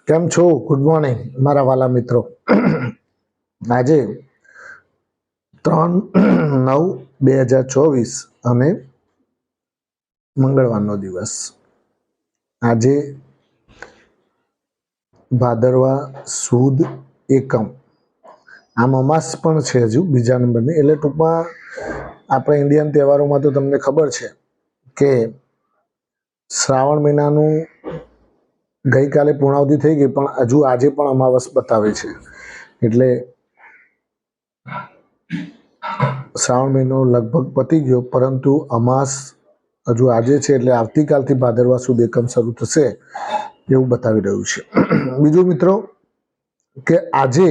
કેમ છો? Good morning મારા વાલા મિત્રો. આજે 3/9/2024 અને મંગળવારનો દિવસ. આજે ભાદરવા સુદ એકમ, આમ અમાસ પણ છે હજુ બીજા નંબરની. એટલે ટૂંકમાં આપણે ઇન્ડિયન તહેવારોમાં તો તમને ખબર છે કે શ્રાવણ મહિનાનું ગઈકાલે પૂર્ણાવધિ થઈ ગઈ, પણ હજુ આજે પણ અમાવસ બતાવે છે. એટલે શ્રાવણ મહિનો લગભગ પતી ગયો, પરંતુ અમાસ હજુ આજે છે. એટલે આવતીકાલથી ભાદરવા સુદ એકમ શરૂ થશે એવું બતાવી રહ્યું છે. બીજું મિત્રો કે આજે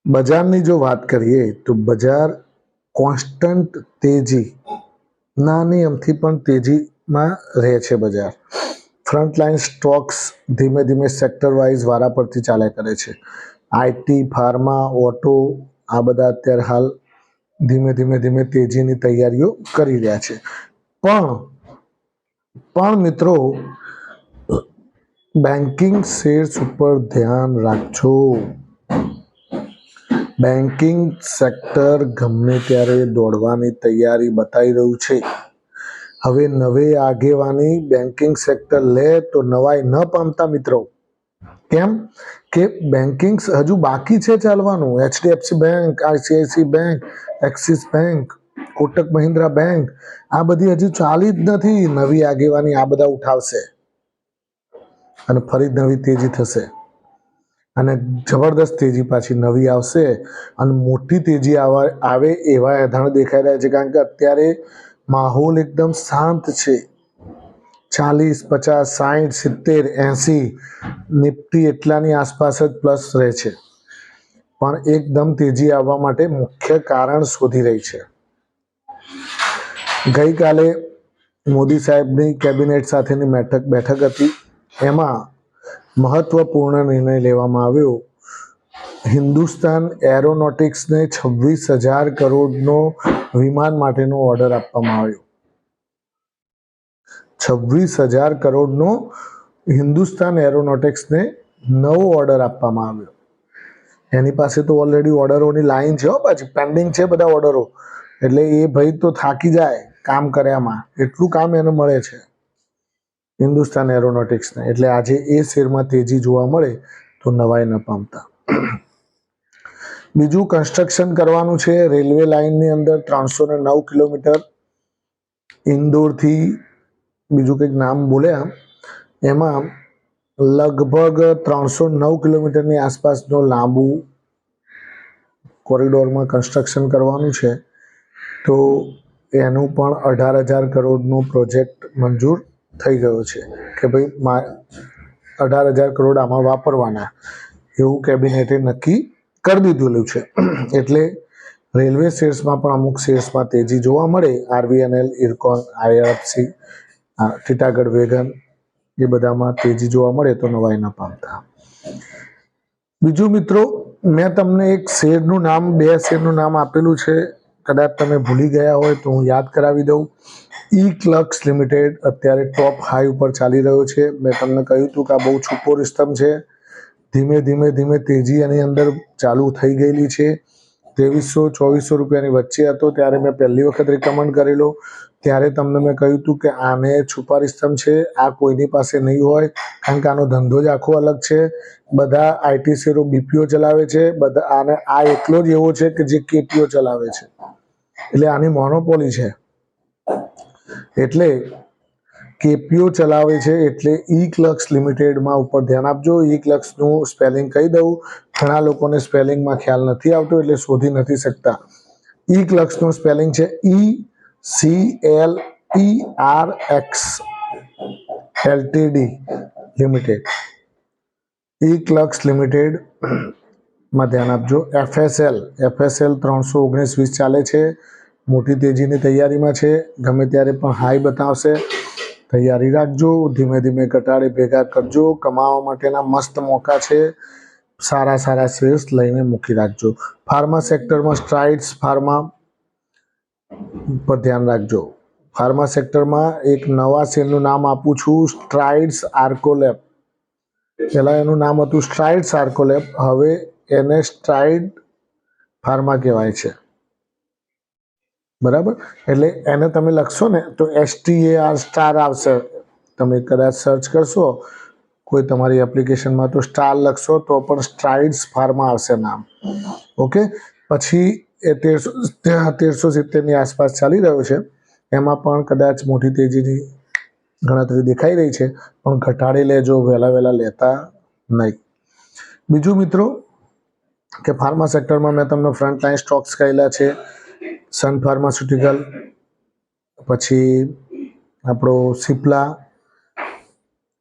બજારની જો વાત કરીએ તો બજાર કોન્સ્ટન્ટ તેજી, નાની અમથી પણ તેજીમાં રહે છે બજાર. ફ્રન્ટલાઇન સ્ટોક્સ ધીમે ધીમે સેક્ટર વાઇઝ વારા પરથી ચાલ્યા કરે છે. આઈટી, ફાર્મા, ઓટો આ બધા અત્યારે હાલ ધીમે ધીમે તેજીની તૈયારીઓ કરી રહ્યા છે. પણ મિત્રો બેન્કિંગ શેર્સ ઉપર ધ્યાન રાખજો. બેન્કિંગ સેક્ટર ગમે ત્યારે દોડવાની તૈયારી બતાવી રહ્યું છે. હવે નવી આગેવાની બેન્કિંગ સેક્ટર લે તો નવાઈ ન પામતા મિત્રો. કેમ કે બેન્કિંગ હજુ બાકી છે ચાલવાનું. HDFC bank, ICICI bank, axis bank, Kotak Mahindra bank આ બધી હજુ ચાલી જ નથી. નવી આગેવાની આ બધા ઉઠાવશે અને ફરી નવી તેજી થશે અને જબરદસ્ત તેજી પાછી નવી આવશે અને મોટી તેજી આવે એવા એધાણ દેખાઈ રહ્યા છે. કારણ કે અત્યારે માહોલ એકદમ શાંત છે. 40, 50, 60, 70, 80 નિફ્ટી એટલાની આસપાસ જ પ્લસ રહે છે. પણ એકદમ તેજી આવવા માટે મુખ્ય કારણ શોધી રહી છે. ગઈકાલે મોદી સાહેબની કેબિનેટ સાથેની બેઠક હતી. એમાં મહત્વપૂર્ણ નિર્ણય લેવામાં આવ્યો. હિન્દુસ્તાન એરોનોટિક્સને 26,000 કરોડનો વિમાન માટેનો ઓર્ડર આપવામાં આવ્યો. 26,000 કરોડનો હિન્દુસ્તાન એરોનોટિક્સને નવો ઓર્ડર આપવામાં આવ્યો. એની પાસે તો ઓલરેડી ઓર્ડરોની લાઈન છે, પાછી પેન્ડિંગ છે બધા ઓર્ડરો. એટલે એ ભાઈ તો થાકી જાય કામ કર્યામાં, એટલું કામ એને મળે છે હિન્દુસ્તાન એરોનોટિક્સને. એટલે આજે એ શેરમાં તેજી જોવા મળે તો નવાઈ ન પામતા. બીજું કન્સ્ટ્રક્શન કરવાનું છે રેલવે લાઇનની અંદર 309 કિલોમીટર. ઇન્દોરથી બીજું કંઈક નામ બોલ્યા, એમાં લગભગ 309 કિલોમીટરની આસપાસનો લાંબુ કોરિડોરમાં કન્સ્ટ્રક્શન કરવાનું છે. તો એનું પણ 18,000 કરોડનો પ્રોજેક્ટ મંજૂર થઈ ગયો છે કે ભાઈ 18,000 કરોડ આમાં વાપરવાના એવું કેબિનેટે નક્કી કરી દીધેલું છે. એટલે રેલવે શેર્સમાં પણ અમુક શેર્સમાં તેજી જોવા મળે. RVNL, ઇરકોન, IRFC, ટીટાગઢ વેગન એ બધામાં તેજી જોવા મળે તો નવાઈ ન પામતા. બીજું મિત્રો, મેં તમને એક શેરનું નામ, બે શેરનું નામ આપેલું છે. કદાચ તમે ભૂલી ગયા હોય તો હું યાદ કરાવી દઉં. ઇક્લક્સ લિમિટેડ અત્યારે ટોપ હાઈ ઉપર ચાલી રહ્યો છે. મેં તમને કહ્યું હતું કે આ બહુ છુપો રિસ્તમ છે. ધીમે ધીમે તેજી એની અંદર ચાલુ થઈ ગયેલી છે. 2300-2400 રૂપિયાની વચ્ચે હતો ત્યારે મેં પહેલી વખત રિકમેન્ડ કરેલો. ત્યારે તમને મેં કહ્યું હતું કે આને છુપા રિસ્તમ છે, આ કોઈની પાસે નહીં હોય. કારણ કે આનો ધંધો જ આખો અલગ છે. બધા આઈટી શેરો BPO ચલાવે છે, બધા આ એટલો જ એવો છે કે જે KPO ચલાવે છે. એટલે આની મોનોપોલી છે. એટલે KPO ચલાવે છે એટલે ઇક્લક્સ લિમિટેડમાં ઉપર ધ્યાન આપજો. ઇક્લક્સનું સ્પેલિંગ કહી દઉં, ઘણા લોકોને સ્પેલિંગમાં ખ્યાલ નથી આવતો એટલે શોધી નથી શકતા. ઇક્લક્સનું સ્પેલિંગ છે ECLERX LTD લિમિટેડ. ઇક્લક્સ લિમિટેડમાં ધ્યાન આપજો. FSL 319.20 ચાલે છે. મોટી તેજીની તૈયારીમાં છે. ગમે ત્યારે પણ હાઈ બતાવશે, તૈયારી રાખજો. ધીમે ધીમે ઘટાડે ભેગા કરજો. કમાવા માટેના મસ્ત મોકા છે. સારા શેર્સ લઈને મૂકી રાખજો. ફાર્મા સેક્ટરમાં સ્ટ્રાઇડ્સ ફાર્મા પર ધ્યાન રાખજો. ફાર્મા સેક્ટરમાં એક નવા શેરનું નામ આપું છું, સ્ટ્રાઇડ્સ આર્કોલેબ. પહેલાં એનું નામ હતું સ્ટ્રાઇડ સાર્કોલેબ, હવે એને સ્ટ્રાઇડ ફાર્મા કહેવાય છે, બરાબર. એટલે એને તમે લખશો ને તો STAR સ્ટાર આવશે, તમે કદાચ સર્ચ કરશો કોઈ તમારી એપ્લિકેશનમાં તો સ્ટાર લખશો તો પણ સ્ટ્રાઇડ્સ ફાર્મા આવશે નામ. ઓકે. પછી એ 1370ની આસપાસ ચાલી રહ્યો છે. એમાં પણ કદાચ મોટી તેજીની ગણતરી દેખાઈ રહી છે, પણ ઘટાડી લેજો, વહેલા લેતા નહીં. બીજું મિત્રો કે ફાર્મા સેક્ટરમાં મેં તમને ફ્રન્ટલાઇન સ્ટોક્સ કહેલા છે, સન ફાર્માસ્યુટિકલ, પછી આપણો સિપ્લા,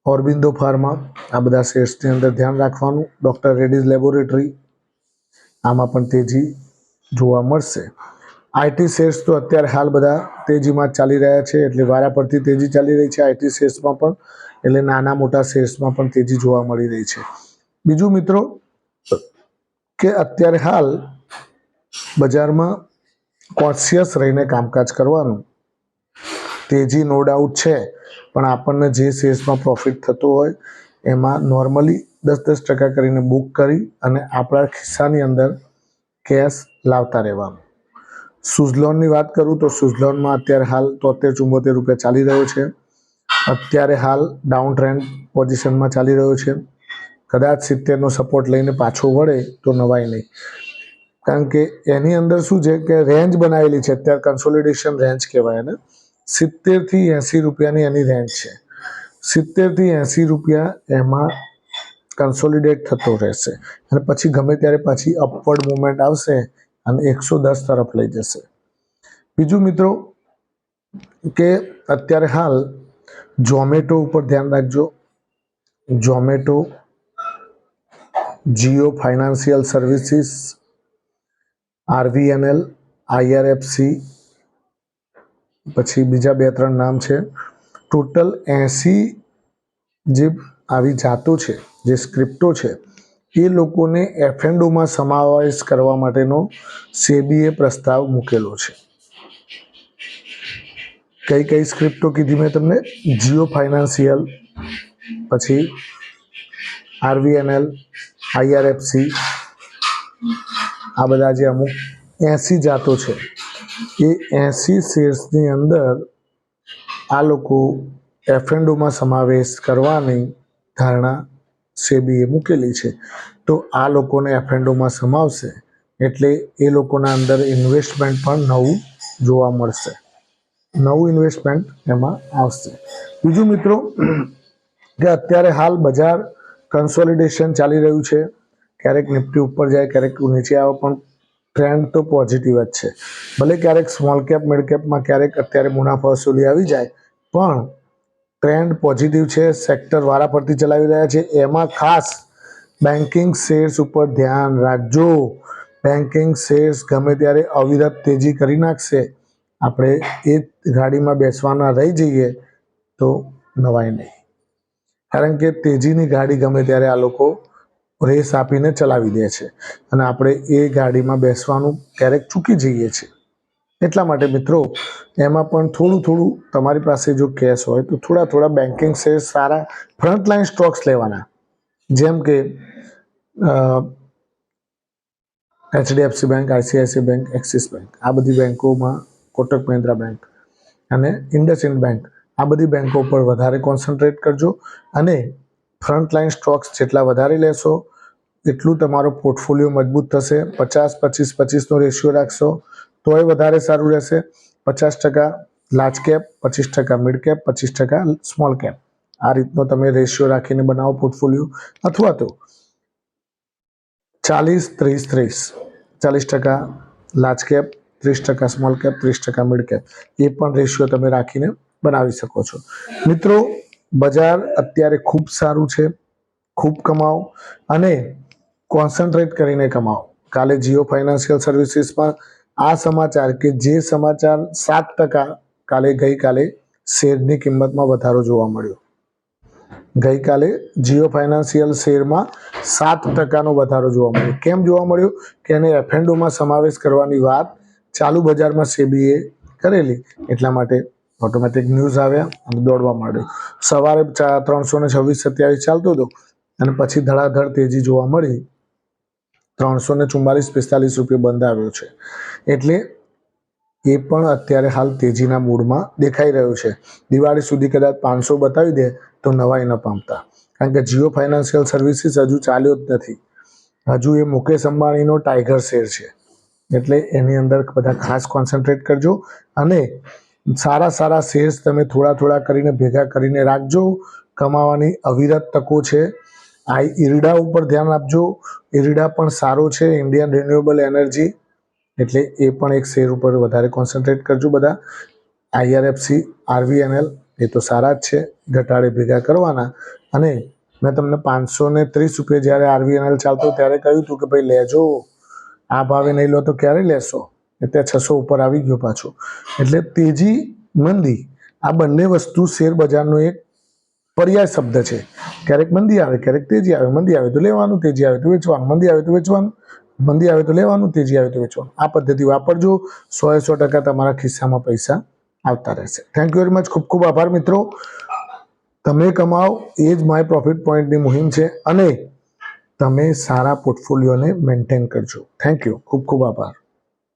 ઓર્બિંદો ફાર્મા, આ બધા શેર્સની અંદર ધ્યાન રાખવાનું. ડૉક્ટર રેડ્ડીઝ લેબોરેટરી, આમાં પણ તેજી જોવા મળશે. IT શેર્સ તો અત્યારે હાલ બધા તેજીમાં ચાલી રહ્યા છે, એટલે વારા પરથી તેજી ચાલી રહી છે IT શેર્સમાં પણ, એટલે નાના મોટા શેર્સમાં પણ તેજી જોવા મળી રહી છે. બીજું મિત્રો કે અત્યારે હાલ બજારમાં કોન્શિયસ રહીને કામકાજ કરવાનું. તેજી નો ડાઉટ છે, પણ આપણને જે શેર્સમાં પ્રોફિટ થતો હોય એમાં નોર્મલી 10% કરીને બુક કરી અને આપણા ખિસ્સાની અંદર કેશ લાવતા રહેવાનું. સુઝલોનની વાત કરું તો સુઝલોનમાં અત્યારે હાલ 73-74 રૂપિયા ચાલી રહ્યો છે. અત્યારે હાલ ડાઉન ટ્રેન્ડ પોઝિશનમાં ચાલી રહ્યો છે. કદાચ 70નો સપોર્ટ લઈને પાછો વળે તો નવાઈ નહીં, કારણ કે એની અંદર શું છે કે રેન્જ બનાવેલી છે, અત્યારે કન્સોલિડેશન રેન્જ કહેવાય એને. 70 થી 80 રૂપિયાની એની રેન્જ છે. 70 થી 80 રૂપિયા એમાં કન્સોલિડેટ થતો રહેશે અને પછી ગમે ત્યારે પાછી અપવર્ડ મુવમેન્ટ આવશે અને 110 તરફ લઈ જશે. બીજું મિત્રો કે અત્યારે હાલ ઝોમેટો ઉપર ધ્યાન રાખજો. Zomato, Jio financial services, RVNL, IRFC, પછી બીજા 2-3 નામ છે. ટોટલ 80 જે આવી જાતો છે, જે સ્ક્રિપ્ટો છે, એ લોકોને F&Oમાં સમાવેશ કરવા માટેનો સેબીએ પ્રસ્તાવ મૂકેલો છે. કઈ સ્ક્રિપ્ટો કીધી મેં તમને? જીઓ ફાઇનાન્શિયલ, પછી RVNL, IRFC, આ બધા જે અમુક 80 જાતો છે, એ 80 શેર્સની અંદર આ લોકો F&Oમાં સમાવેશ કરવાની ધારણા સેબીએ મૂકેલી છે. તો આ લોકોને F&Oમાં સમાવશે એટલે એ લોકોના અંદર ઇન્વેસ્ટમેન્ટ પણ નવું જોવા મળશે, નવું ઇન્વેસ્ટમેન્ટ એમાં આવશે. બીજું મિત્રો કે અત્યારે હાલ બજાર કન્સોલિડેશન ચાલી રહ્યું છે. ક્યારેક નિફ્ટી ઉપર જાય, ક્યારેક નીચે આવે, પણ ટ્રેન્ડ તો પોઝિટિવ જ છે. ભલે ક્યારેક સ્મોલ કેપ મિડ કેપમાં ક્યારેક અત્યારે મુનાફા વસૂલી આવી જાય, પણ ટ્રેન્ડ પોઝિટિવ છે. સેક્ટર વારા પરથી ચલાવી રહ્યા છે. એમાં ખાસ બેન્કિંગ શેર્સ ઉપર ધ્યાન રાખજો. બેન્કિંગ શેર્સ ગમે ત્યારે અવિરત તેજી કરી નાખશે. આપણે એ ગાડીમાં બેસવાના રહી જઈએ તો નવાઈ નહીં, કારણ કે તેજીની ગાડી ગમે ત્યારે આ લોકો રેસ આપીને ચલાવી દે છે અને આપણે એ ગાડીમાં બેસવાનું ક્યારેક ચૂકી જઈએ છીએ. એટલા માટે મિત્રો એમાં પણ થોડું તમારી પાસે જો કેશ હોય તો થોડા બેન્કિંગ શેર્સ સારા ફ્રન્ટલાઇન સ્ટોક્સ લેવાના, જેમ કે HDFC bank, ICICI bank, axis bank, આ બધી બેંકોમાં, કોટક મહિન્દ્રા બેંક અને ઇન્ડસઇન્ડ બેંક, આ બધી બેંકો પર વધારે કોન્સન્ટ્રેટ કરજો. અને ફ્રન્ટલાઇન સ્ટોક્સ જેટલા વધારે લેશો એટલું તમારો પોર્ટફોલિયો મજબૂત થશે. 50-25-25નો રેશિયો રાખશો તોય વધારે સારું રહેશે. 50% large cap, 25% mid cap, 25% small cap, આ રીતનો તમે રેશિયો રાખીને બનાવો પોર્ટફોલિયો. અથવા તો 40-30-30, 40% large cap, 30% small cap, 30% mid cap, એ પણ રેશિયો તમે રાખીને બનાવી શકો છો. મિત્રો બજાર અત્યારે ખૂબ સારું છે, ખૂબ કમાઓ અને કોન્સન્ટ્રેટ કરીને કમાઓ. કાલે જીઓ ફાઇનાન્શિયલ સર્વિસીસમાં આ સમાચાર કે જે સમાચાર 7% ગઈકાલે શેરની કિંમતમાં વધારો જોવા મળ્યો. ગઈકાલે જીઓ ફાઇનાન્શિયલ શેરમાં 7%નો વધારો જોવા મળ્યો. કેમ જોવા મળ્યો? કે એને F&Oમાં સમાવેશ કરવાની વાત ચાલુ બજારમાં સેબીએ કરેલી, એટલા માટે ઓટોમેટિક ન્યૂઝ આવ્યા અને દોડવા માંડ્યો. સવારે 326-27 ચાલતો હતો, અને પછી ધડાધડ તેજી જોવા મળી. 344-45 રૂપિયા બંધ આવ્યો છે, એટલે એ પણ અત્યારે હાલ તેજીના મૂડમાં દેખાઈ રહ્યો છે. દિવાળી સુધી કદાચ 500 બતાવી દે તો નવાઈ ન પામતા, કારણ કે જીઓ ફાઇનાન્શિયલ સર્વિસીસ હજુ ચાલ્યો જ નથી. હજુ એ મુકેશ અંબાણીનો ટાઈગર શેર છે, એટલે એની અંદર બધા ખાસ કોન્સન્ટ્રેટ કરજો અને સારા શેર્સ તમે થોડા કરીને ભેગા કરીને રાખજો. કમાવાની અવિરત તકો છે. આ ઈરડા ઉપર ધ્યાન આપજો. ઈરડા પણ સારો છે, ઇન્ડિયન રિન્યુએબલ એનર્જી, એટલે એ પણ એક શેર ઉપર વધારે કોન્સન્ટ્રેટ કરજો બધા. IRFC, RVNL એ તો સારા જ છે, ઘટાડે ભેગા કરવાના. અને મેં તમને 530 રૂપિયા જ્યારે RVNL ચાલતો ત્યારે કહ્યું હતું કે ભાઈ લેજો, આ ભાવે નહીં લો તો ક્યારે લેશો? અત્યારે 600 ઉપર આવી ગયો પાછો. એટલે તેજી મંદી આ બંને વસ્તુ શેર બજારનો એક પર્યાય શબ્દ છે. ક્યારેક મંદી આવે, ક્યારેક તેજી આવે. મંદી આવે તો લેવાનું, તેજી આવે તો વેચવાનું. મંદી આવે તો વેચવાનું, મંદી આવે તો લેવાનું, તેજી આવે તો વેચવાનું. આ પદ્ધતિ વાપરજો, 100% તમારા ખિસ્સામાં પૈસા આવતા રહેશે. Thank you very much. ખૂબ ખૂબ આભાર મિત્રો. તમે કમાઓ એ જ માય પ્રોફિટ પોઈન્ટની મુહિમ છે, અને તમે સારા પોર્ટફોલિયોને મેન્ટેન કરજો. Thank you. ખૂબ ખૂબ આભાર.